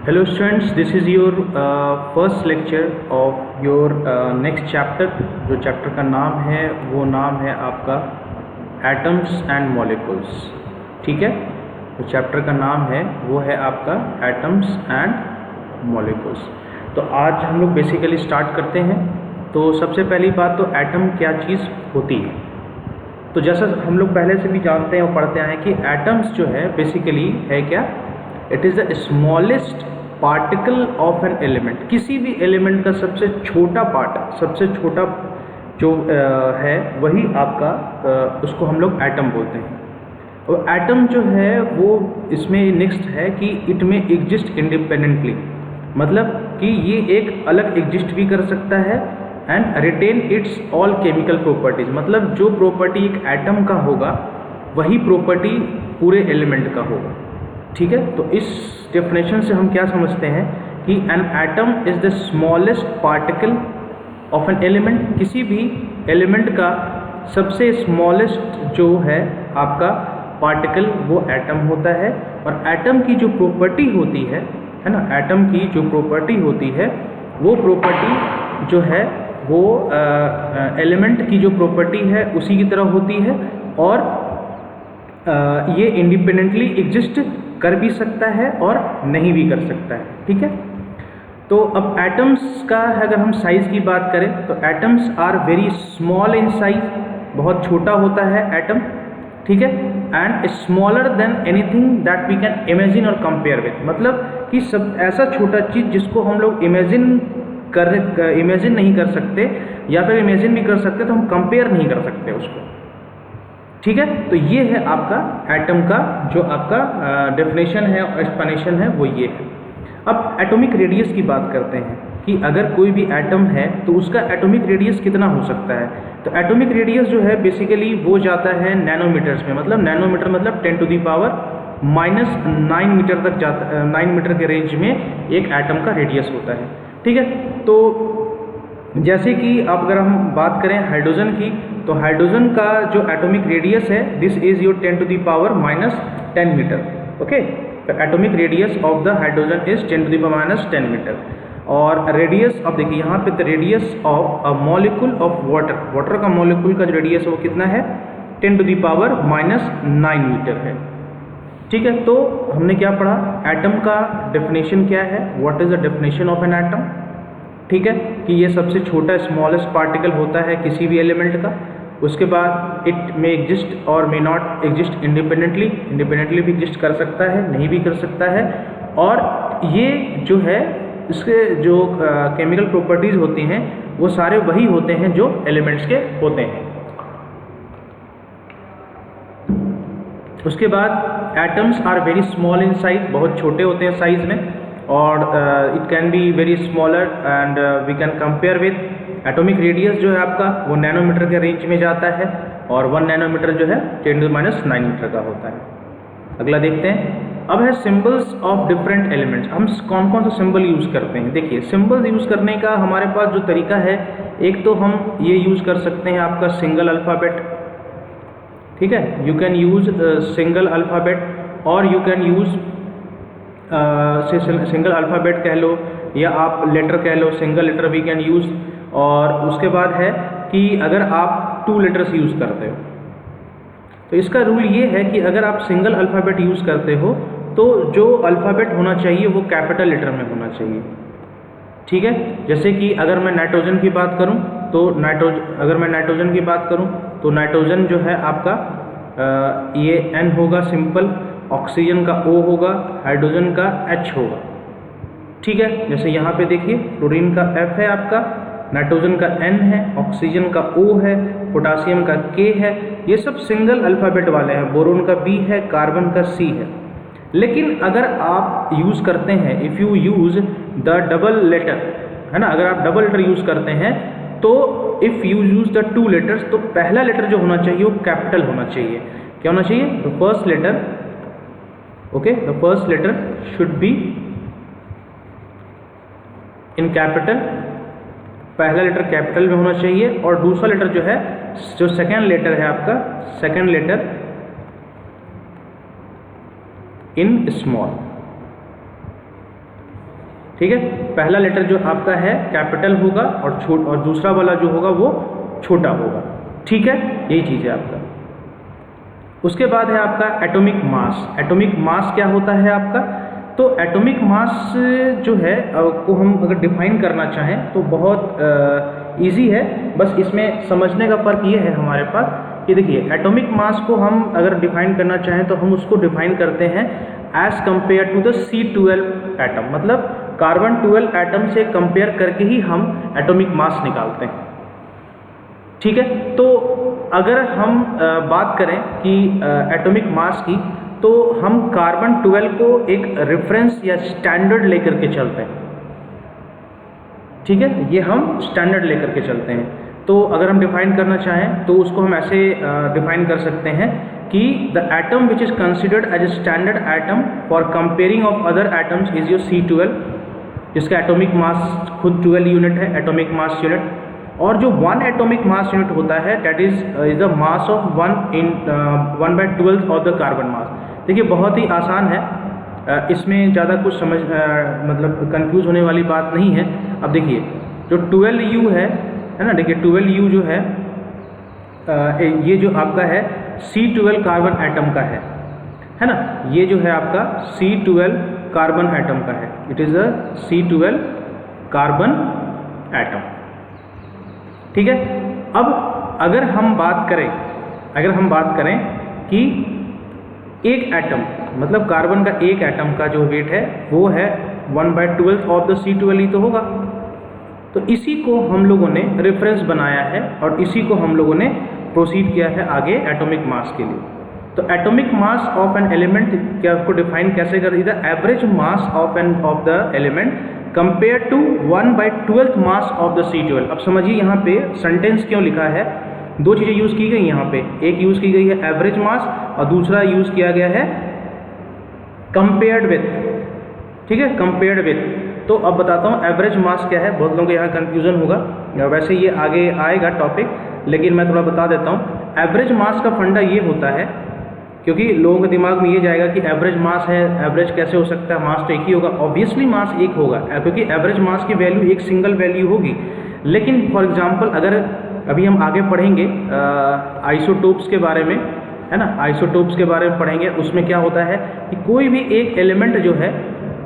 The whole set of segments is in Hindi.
Hello students, this is your first lecture of your next chapter। जो चैप्टर का नाम है वो नाम है आपका एटम्स एंड मॉलिक्यूल्स। ठीक है, तो चैप्टर का नाम है वो है आपका एटम्स एंड मॉलिक्यूल्स। तो आज हम लोग बेसिकली स्टार्ट करते हैं। तो सबसे पहली बात तो एटम क्या चीज़ होती है। तो जैसा हम लोग पहले से भी जानते हैं और पढ़ते आए हैं कि एटम्स जो है बेसिकली है क्या, it is the smallest particle of an element. किसी भी एलिमेंट का सबसे छोटा पार्ट, सबसे छोटा जो है वही आपका उसको हम लोग एटम बोलते हैं। और एटम जो है वो इसमें नेक्स्ट है कि इट में एग्जिस्ट इंडिपेंडेंटली, मतलब कि ये एक अलग एग्जिस्ट भी कर सकता है and retain its all chemical properties. मतलब जो प्रॉपर्टी एक एटम का होगा वही प्रॉपर्टी पूरे एलिमेंट का होगा। ठीक है, तो इस डेफिनेशन से हम क्या समझते हैं कि an atom is the smallest particle of an element. किसी भी एलिमेंट का सबसे स्मॉलेस्ट जो है आपका पार्टिकल वो एटम होता है। और एटम की जो प्रॉपर्टी होती है ना, एटम की जो प्रॉपर्टी होती है वो प्रॉपर्टी जो है वो एलिमेंट की जो प्रॉपर्टी है उसी की तरह होती है। और ये इंडिपेंडेंटली एग्जिस्ट कर भी सकता है और नहीं भी कर सकता है। ठीक है, तो अब एटम्स का अगर हम साइज़ की बात करें तो atoms are very small in size, बहुत छोटा होता है एटम। ठीक है, and smaller than anything that we can imagine और कंपेयर विथ। मतलब कि सब ऐसा छोटा चीज़ जिसको हम लोग इमेजिन नहीं कर सकते, या फिर इमेजिन भी कर सकते तो हम कंपेयर नहीं कर सकते उसको। ठीक है, तो ये है आपका एटम का जो आपका डेफिनेशन है, एक्सप्लेनेशन है वो ये है। अब एटॉमिक रेडियस की बात करते हैं कि अगर कोई भी एटम है तो उसका एटॉमिक रेडियस कितना हो सकता है। तो एटॉमिक रेडियस जो है बेसिकली वो जाता है नैनोमीटर्स में। मतलब नैनोमीटर मतलब 10⁻⁻⁹ मीटर तक जाता है। 9 मीटर के रेंज में एक एटम का रेडियस होता है। ठीक है, तो जैसे कि अब अगर हम बात करें हाइड्रोजन की, तो हाइड्रोजन का जो एटॉमिक रेडियस है this is your 10⁻⁻10 metre. Okay, तो atomic radius of the hydrogen is 10⁻10 metre. और रेडियस अब देखिए यहाँ पे, the radius of a molecule of water, water का मॉलिक्यूल का जो रेडियस है वो कितना है, 10⁻⁹ मीटर है। ठीक है, तो हमने क्या पढ़ा, एटम का डेफिनेशन क्या है, what is the definition of an atom. ठीक है, कि ये सबसे छोटा स्मॉलेस्ट पार्टिकल होता है किसी भी एलिमेंट का। उसके बाद इट मे एग्जिस्ट और may not exist independently, independently भी एग्जिस्ट कर सकता है, नहीं भी कर सकता है। और ये जो है इसके जो केमिकल प्रॉपर्टीज होती हैं वो सारे वही होते हैं जो एलिमेंट्स के होते हैं। उसके बाद atoms are very small in size, बहुत छोटे होते हैं साइज में। और it can be very smaller and we can compare with atomic radius जो है आपका वो नैनोमीटर के रेंज में जाता है। और 1 नैनोमीटर जो है 10⁻⁹ मीटर का होता है। अगला देखते हैं, अब है सिंबल्स ऑफ डिफरेंट एलिमेंट्स। हम कौन कौन सा सिंबल यूज़ करते हैं। देखिए, सिंबल्स यूज़ करने का हमारे पास जो तरीका है, एक तो हम ये यूज़ कर सकते हैं आपका सिंगल अल्फ़ाबेट। ठीक है, you can use single alphabet, और you can use single alphabet कह लो या आप लेटर कह लो, single letter we can use. और उसके बाद है कि अगर आप 2 लेटर्स यूज़ करते हो तो इसका रूल ये है कि अगर आप सिंगल अल्फ़ाबेट यूज़ करते हो तो जो अल्फ़ाबेट होना चाहिए वो कैपिटल लेटर में होना चाहिए। ठीक है, जैसे कि अगर मैं नाइट्रोजन की बात करूं तो नाइट्रोजन की बात करूं तो नाइट्रोजन जो है आपका ये N होगा सिंपल, ऑक्सीजन का O होगा, हाइड्रोजन का H होगा। ठीक है, जैसे यहाँ पे देखिए क्लोरीन का F है आपका, नाइट्रोजन का N है, ऑक्सीजन का O है, पोटासियम का K है। ये सब सिंगल अल्फ़ाबेट वाले हैं। बोरोन का B है, कार्बन का C है। लेकिन अगर आप यूज़ करते हैं, if you use the double letter, है ना, अगर आप डबल लेटर यूज़ करते हैं तो if you use the 2 letters, तो पहला लेटर जो होना चाहिए वो कैपिटल होना चाहिए। क्या होना चाहिए, the first letter, okay, the first letter should be in capital. पहला लेटर कैपिटल में होना चाहिए और दूसरा लेटर जो है, जो सेकेंड लेटर है आपका, सेकेंड लेटर इन स्मॉल। ठीक है, पहला लेटर जो आपका है कैपिटल होगा और दूसरा वाला जो होगा वो छोटा होगा। ठीक है, यही चीज़ है आपका। उसके बाद है आपका एटॉमिक मास। एटॉमिक मास क्या होता है आपका? तो एटॉमिक मास जो है को हम अगर डिफाइन करना चाहें तो बहुत इजी है, बस इसमें समझने का फ़र्क ये है हमारे पास कि देखिए एटॉमिक मास को हम अगर डिफाइन करना चाहें तो हम उसको डिफाइन करते हैं as compare to the C12 atom, मतलब कार्बन 12 एटम से कंपेयर करके ही हम एटॉमिक मास निकालते हैं। ठीक है, तो अगर हम बात करें कि एटॉमिक मास की, तो हम कार्बन 12 को एक रेफरेंस या स्टैंडर्ड लेकर के चलते हैं। ठीक है, ये हम स्टैंडर्ड लेकर के चलते हैं। तो अगर हम डिफाइन करना चाहें तो उसको हम ऐसे डिफाइन कर सकते हैं कि the atom which is considered as a standard atom for comparing of other atoms is your C12, जिसका एटॉमिक मास खुद 12 यूनिट है, एटॉमिक मास यूनिट। और जो 1 एटॉमिक मास यूनिट होता है that is the mass of 1/12 of the carbon mass. देखिए बहुत ही आसान है, इसमें ज़्यादा कुछ समझ मतलब कंफ्यूज होने वाली बात नहीं है। अब देखिए जो 12U है ना, देखिए 12U जो है ये जो आपका है C12 कार्बन एटम का है ना, ये जो है आपका C12 कार्बन एटम का है, it is a C12 carbon atom. ठीक है, अब अगर हम बात करें कि एक एटम मतलब कार्बन का एक एटम का जो वेट है वो है 1/12 ऑफ द C12 ही तो होगा। तो इसी को हम लोगों ने रेफरेंस बनाया है और इसी को हम लोगों ने प्रोसीड किया है आगे एटॉमिक मास के लिए। तो atomic mass of an element क्या आपको डिफाइन कैसे कर the average mass of the element compare to 1/12 mass of the C12। अब समझिए यहाँ पे सेंटेंस क्यों लिखा है, दो चीज़ें यूज़ की गई यहाँ पे, एक यूज़ की गई है एवरेज मास और दूसरा यूज़ किया गया है कंपेयर्ड विथ। ठीक है, कंपेयर्ड विथ। तो अब बताता हूँ एवरेज मास क्या है, बहुत लोगों को यहाँ कन्फ्यूज़न होगा, वैसे ये आगे आएगा टॉपिक, लेकिन मैं थोड़ा बता देता हूँ। एवरेज मास का फंडा ये होता है, क्योंकि लोगों के दिमाग में ये जाएगा कि एवरेज मास है, एवरेज कैसे हो सकता है, मास तो एक ही होगा। ऑब्वियसली मास एक होगा, क्योंकि एवरेज मास की वैल्यू एक सिंगल वैल्यू होगी। लेकिन फॉर एग्जांपल अगर अभी हम आगे पढ़ेंगे आइसोटोप्स के बारे में, है ना, आइसोटोप्स के बारे में पढ़ेंगे, उसमें क्या होता है कि कोई भी एक एलिमेंट जो है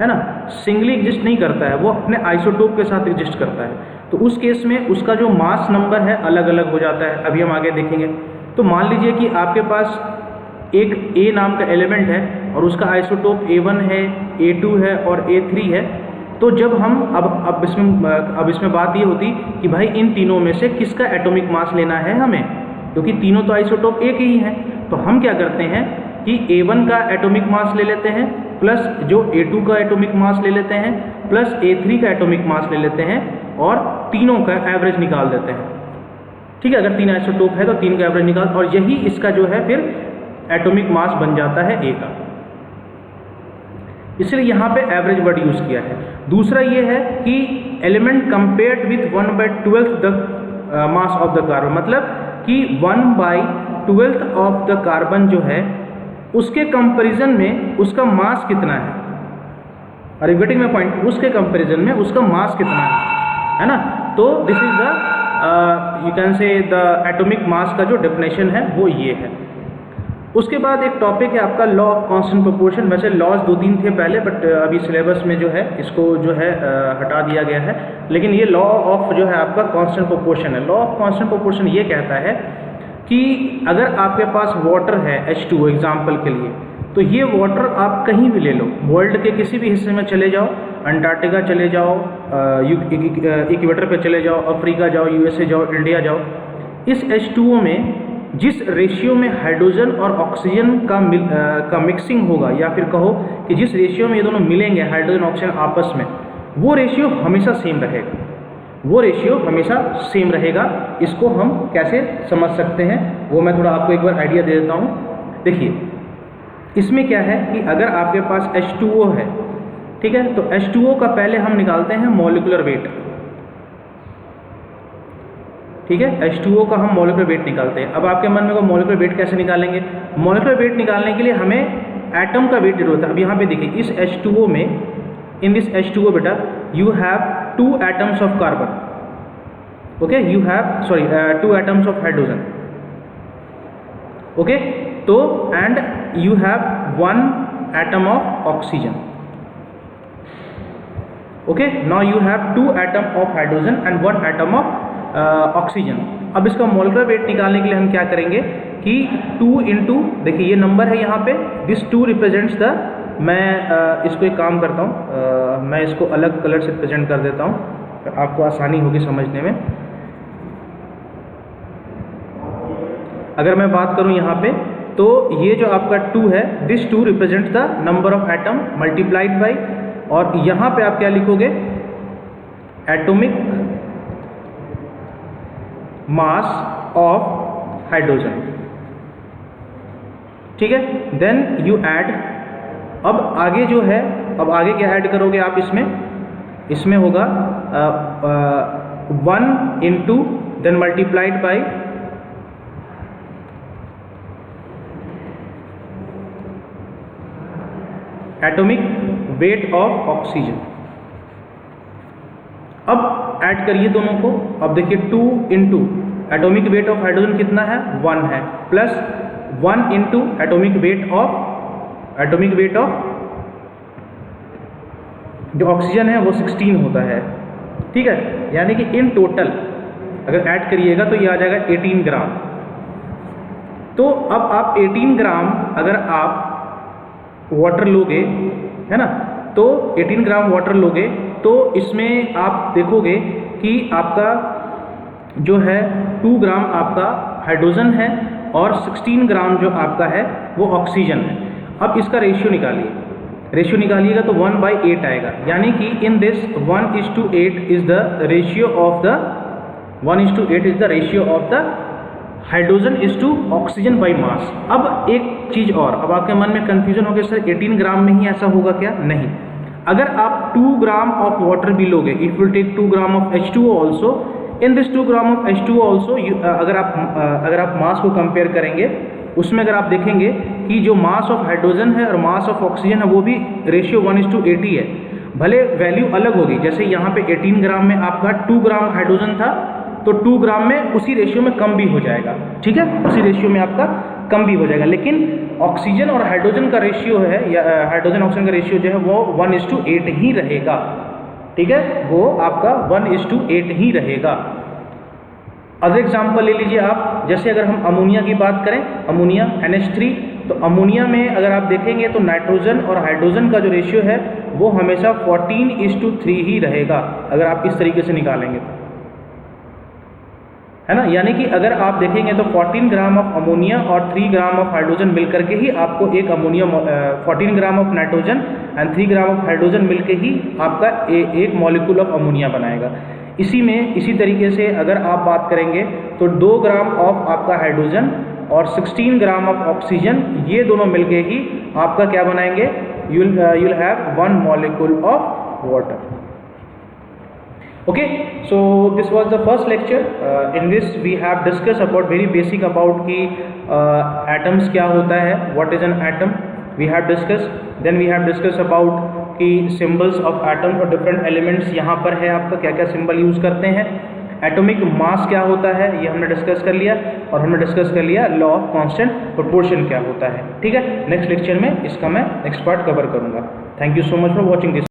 ना, सिंगली एग्जिस्ट नहीं करता है, वो अपने आइसोटोप के साथ एग्जिस्ट करता है। तो उस केस में उसका जो मास नंबर है अलग अलग हो जाता है, अभी हम आगे देखेंगे। तो मान लीजिए कि आपके पास एक A नाम का एलिमेंट है और उसका आइसोटोप A1 है, A2 है और A3 है। तो जब हम अब इसमें बात ये होती कि भाई इन तीनों में से किसका एटॉमिक मास लेना है हमें, क्योंकि तीनों तो आइसोटोप एक ही हैं। तो हम क्या करते हैं कि A1 का एटॉमिक मास ले लेते हैं, प्लस जो A2 का एटॉमिक मास ले लेते हैं, प्लस A3 का एटॉमिक मास ले लेते हैं और तीनों का एवरेज निकाल देते हैं। ठीक है, अगर 3 आइसोटोप है तो 3 का एवरेज निकाल, और यही इसका जो है फिर एटॉमिक मास बन जाता है A का। इसलिए यहाँ पे एवरेज वर्ड यूज़ किया है। दूसरा ये है कि element compared with 1/12 the mass of the carbon, मतलब कि 1/12 ऑफ द कार्बन जो है उसके कंपैरिजन में उसका मास कितना है। और गेटिंग माय पॉइंट, उसके कंपैरिजन में उसका मास कितना है ना। तो this is the you can say the atomic mass का जो डेफिनेशन है वो ये है। उसके बाद एक टॉपिक है आपका लॉ ऑफ कांस्टेंट प्रोपोर्शन। वैसे लॉज 2-3 थे पहले, बट अभी सिलेबस में जो है इसको जो है हटा दिया गया है। लेकिन ये लॉ ऑफ जो है आपका कांस्टेंट प्रोपोर्शन है। लॉ ऑफ कांस्टेंट प्रोपोर्शन ये कहता है कि अगर आपके पास वाटर है H2 एग्जाम्पल के लिए, तो ये वाटर आप कहीं भी ले लो, वर्ल्ड के किसी भी हिस्से में चले जाओ, अंटार्कटिका चले जाओ, इक्वेटर पे चले जाओ, अफ्रीका जाओ, USA जाओ, इंडिया जाओ, इस H2O में जिस रेशियो में हाइड्रोजन और ऑक्सीजन का मिक्सिंग होगा, या फिर कहो कि जिस रेशियो में ये दोनों मिलेंगे हाइड्रोजन ऑक्सीजन आपस में, वो रेशियो हमेशा सेम रहेगा। वो रेशियो हमेशा सेम रहेगा। इसको हम कैसे समझ सकते हैं वो मैं थोड़ा आपको एक बार आइडिया दे देता हूँ। देखिए इसमें क्या है कि अगर आपके पास H2O है, ठीक है, तो H2O का पहले हम निकालते हैं मॉलिक्यूलर वेट। ठीक है, H2O का हम मॉलिक्यूलर वेट निकालते हैं। अब आपके मन में को मॉलिक्यूलर वेट कैसे निकालेंगे? मॉलिक्यूलर वेट निकालने के लिए हमें एटम का वेट जरूरत है। अब यहाँ पे देखिए इस H2O में in this H2O beta you have 2 atoms of carbon, okay, you have 2 atoms of hydrogen, okay, तो and you have 1 atom of oxygen, okay, now you have 2 atom of hydrogen and 1 atom of oxygen. अब इसका मोलकुलर वेट निकालने के लिए हम क्या करेंगे कि 2 इंटू, देखिए ये नंबर है यहाँ पे, दिस 2 रिप्रेजेंट्स द, मैं इसको एक काम करता हूँ, मैं इसको अलग कलर से रिप्रेजेंट कर देता हूँ, आपको आसानी होगी समझने में। अगर मैं बात करूँ यहाँ पे, तो ये जो आपका 2 है, this 2 represents the number of atom multiplied by, और यहाँ पे आप क्या लिखोगे, एटॉमिक मास ऑफ हाइड्रोजन, ठीक है। देन यू ऐड, अब आगे जो है, अब आगे क्या ऐड करोगे आप इसमें होगा 1 into then multiplied by atomic weight of oxygen. अब ऐड करिए दोनों को, अब देखिए 2 into atomic weight of hydrogen कितना है, 1 है, plus 1 into atomic weight of जो ऑक्सीजन है वो 16 होता है, ठीक है। यानी कि इन टोटल अगर ऐड करिएगा तो ये आ जाएगा 18 ग्राम। तो अब आप 18 ग्राम अगर आप वाटर लोगे, है ना, तो 18 ग्राम वाटर लोगे तो इसमें आप देखोगे कि आपका जो है 2 ग्राम आपका हाइड्रोजन है और 16 ग्राम जो आपका है वो ऑक्सीजन है। अब इसका रेशियो निकालिएगा तो 1/8 आएगा, यानी कि in this 1:8 is the ratio of the hydrogen is to oxygen by mass. अब एक चीज़ और, अब आपके मन में कंफ्यूजन हो गया, सर 18 ग्राम में ही ऐसा होगा क्या? नहीं, अगर आप 2 ग्राम ऑफ वाटर भी लोगे, if will take 2 gram of H2O also, in this 2 gram of H2O also, अगर आप मास को कंपेयर करेंगे, उसमें अगर आप देखेंगे कि जो मास ऑफ हाइड्रोजन है और मास ऑफ ऑक्सीजन है वो भी रेशियो 1:80 है। भले वैल्यू अलग होगी, जैसे यहाँ पे 18 ग्राम में आपका 2 ग्राम हाइड्रोजन था, तो 2 ग्राम में उसी रेशियो में कम भी हो जाएगा, ठीक है, उसी रेशियो में आपका कम भी हो जाएगा। लेकिन ऑक्सीजन और हाइड्रोजन का रेशियो है, या हाइड्रोजन ऑक्सीजन का रेशियो जो है वो 1:8 ही रहेगा, ठीक है, वो आपका 1:8 ही रहेगा। अदर एग्जाम्पल ले लीजिए आप, जैसे अगर हम अमोनिया की बात करें, अमोनिया NH3, तो अमोनिया में अगर आप देखेंगे तो नाइट्रोजन और हाइड्रोजन का जो रेशियो है वो हमेशा 14:3 ही रहेगा, अगर आप इस तरीके से निकालेंगे तो, है ना। यानी कि अगर आप देखेंगे तो 14 ग्राम ऑफ अमोनिया और 3 ग्राम ऑफ हाइड्रोजन मिलकर के ही आपको एक ammonia, 14 gram of nitrogen and 3 gram of hydrogen मिलकर ही आपका एक मॉलिक्यूल ऑफ अमोनिया बनाएगा। इसी तरीके से अगर आप बात करेंगे तो 2 ग्राम ऑफ आपका हाइड्रोजन और 16 ग्राम ऑफ ऑक्सीजन, ये दोनों मिलके ही आपका क्या बनाएंगे, you'll have 1 molecule of water. Okay, so this was the first lecture. In this we have discussed about very basic about कि atoms क्या होता है, what is an atom we have discussed. Then we have discussed about कि symbols of atoms और different elements यहाँ पर है, आपका क्या क्या symbol यूज़ करते हैं। एटॉमिक मास क्या होता है ये हमने डिस्कस कर लिया, और हमने डिस्कस कर लिया लॉ ऑफ कांस्टेंट प्रोपोर्शन क्या होता है, ठीक है। नेक्स्ट लेक्चर में इसका मैं नेक्स्ट पार्ट कवर करूँगा। Thank you so much for watching this.